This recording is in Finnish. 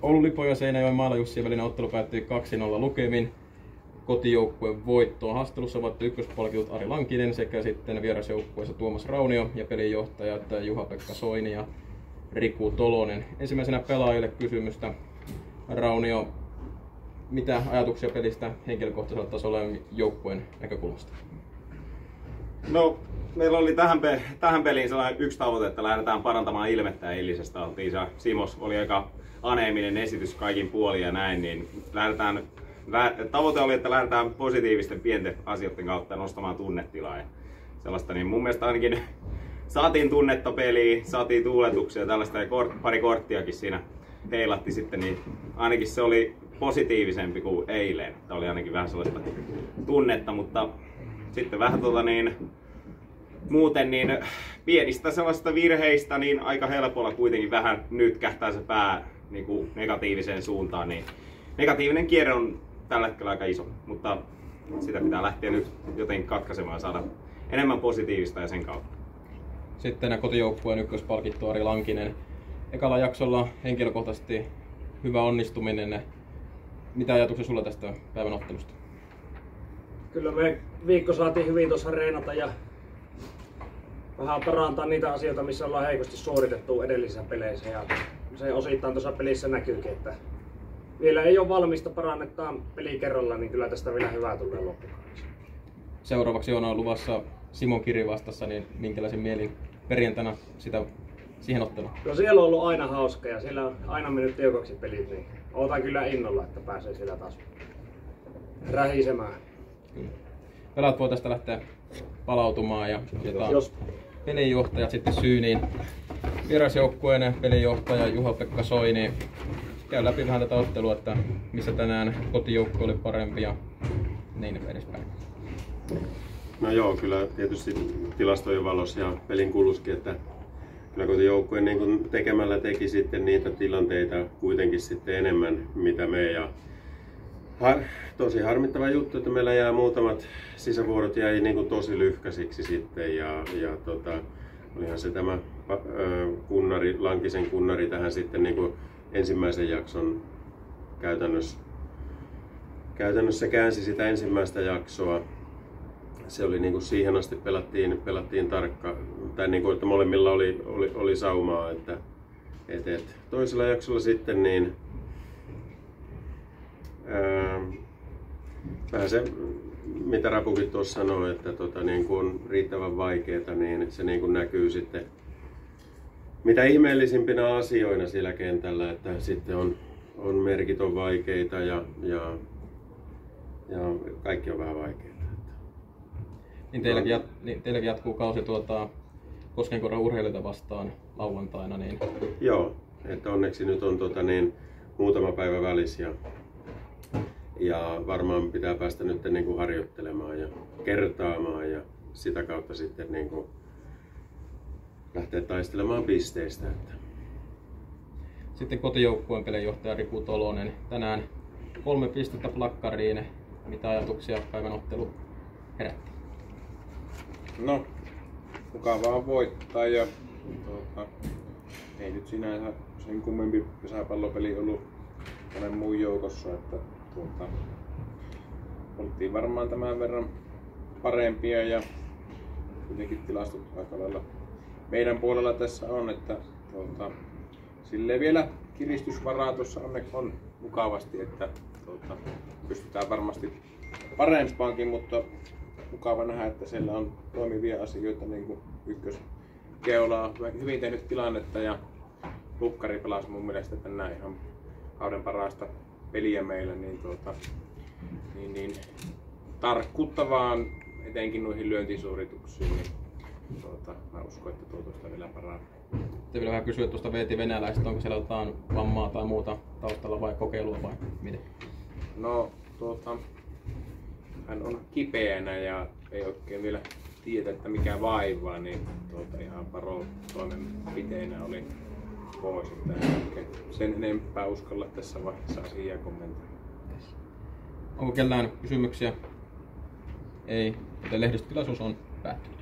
Oulun Lipo ja Seinäjoen Maalajussien välinen ottelu päättyi 2-0 lukemin. Kotijoukkueen voittoon haastattelussa ovat ykköspalkitut Ari Lankinen sekä sitten vierasjoukkueessa Tuomas Raunio ja pelinjohtajat Juha-Pekka Soini ja Riku Tolonen. Ensimmäisenä pelaajille kysymystä. Raunio, mitä ajatuksia pelistä henkilökohtaisella tasolla ja joukkueen näkökulmasta? No, meillä oli tähän peliin sellainen yksi tavoite, että lähdetään parantamaan ilmettä eilisestä. Simos oli aika aneeminen esitys kaikin puolin ja näin, niin tavoite oli, että lähdetään positiivisten pienten asioiden kautta nostamaan tunnetilaa ja sellaista, niin mun mielestä ainakin saatiin tunnetta peliin, saatiin tuuletuksia ja tällaista ja pari korttiakin siinä heilatti sitten, niin ainakin se oli positiivisempi kuin eilen. Tämä oli ainakin vähän sellaista tunnetta, mutta sitten vähän muuten niin pienistä sellaisista virheistä niin aika helpolla kuitenkin vähän nytkähtää se pää niin kuin negatiiviseen suuntaan, niin negatiivinen kierre on tällä hetkellä aika iso, mutta sitä pitää lähteä nyt jotenkin katkaisemaan ja saada enemmän positiivista ja sen kautta. Sitten kotijoukkueen ykköspalkittu Ari Lankinen. Ekalla jaksolla henkilökohtaisesti hyvä onnistuminen. Mitä ajatuksia sulla tästä päivän ottelusta? Kyllä me viikko saatiin hyvin tuossa reenata ja vähän parantaa niitä asioita, missä ollaan heikosti suoritettu edellisissä peleissä. Ja se osittain tuossa pelissä näkyykin, että vielä ei ole valmista, parannetaan peli kerralla, niin kyllä tästä vielä hyvää tulee loppukaudessa. Seuraavaksi on luvassa Simon Kiri vastassa, niin minkälaisen mielin perjantaina siihen otteluun? No siellä on ollut aina hauska ja siellä on aina mennyt tiukaksi pelit, niin odotan kyllä innolla, että pääsee siellä taas rähisemään. Kyllä. Pelaat voi tästä lähteä palautumaan ja pelinjohtajat sitten syyniin. Vierasjoukkueen pelinjohtaja Juha-Pekka Soini käy läpi vähän tätä ottelua, että missä tänään kotijoukkue oli parempi ja niin edespäin. No joo, kyllä tietysti tilastojen valossa ja pelin kuluskin, että kyllä kotijoukkue niin kuin tekemällä teki sitten niitä tilanteita kuitenkin sitten enemmän mitä me. Ja tosi harmittava juttu, että meillä jää muutamat sisävuorot jäi niin kuin tosi lyhkäisiksi sitten ja olihan se tämä Lankisen kunnari tähän sitten niin kuin ensimmäisen jakson käytännössä käänsi sitä ensimmäistä jaksoa. Se oli niin kuin siihen asti pelattiin tarkka, tai niin kuin, että molemmilla oli saumaa, että toisella jaksolla sitten niin vähän se, mitä Rapukin tuossa sanoi, että niin kuin on riittävän vaikeaa, niin se niin kuin näkyy sitten mitä ihmeellisimpinä asioina siellä kentällä, että sitten on merkit on vaikeita ja kaikki on vähän vaikeita. Niin teilläkin jatkuu kausi Koskenkorvan Urheilijoita vastaan lauantaina. Niin... Joo, että onneksi nyt on muutama päivä välissä ja varmaan pitää päästä nyt niin kuin harjoittelemaan ja kertaamaan ja sitä kautta sitten niin kuin lähteä taistelemaan pisteistä. Sitten kotijoukkueen pelinjohtaja Riku Tolonen. Tänään 3 pistettä plakkariin. Mitä ajatuksia päivän ottelu herätti? No, mukavaa voittaa ja ei nyt sinänsä sen kummempi pesäpallopeli ollut monen muun joukossa, että oltiin varmaan tämän verran parempia ja kuitenkin tilastot aika lailla meidän puolella tässä on, että silleen vielä kiristysvaraa tuossa on mukavasti, että pystytään varmasti parempaankin, mutta mukava nähdä, että siellä on toimivia asioita, niin kuin ykköskeula on hyvin tehnyt tilannetta ja Lukkari pelasi mun mielestä tänään ihan kauden parasta peliä meillä, niin tarkkuutta vaan etenkin noihin lyöntisuorituksiin, niin mä uskon, että tuosta vielä paranee. Te vielä vähän kysyä tuosta Veeti Venäläisestä, onko siellä jotain vammaa tai muuta taustalla vai kokeilua vai miten? No hän on kipeänä ja ei oikein vielä tiedä, että mikä vaivaa, niin ihan varotoimenpiteenä oli pois. Että sen enempää uskalla tässä vaiheessa asiaa kommentoida. Onko kellään kysymyksiä? Ei, joten lehdistötilaisuus on päättynyt.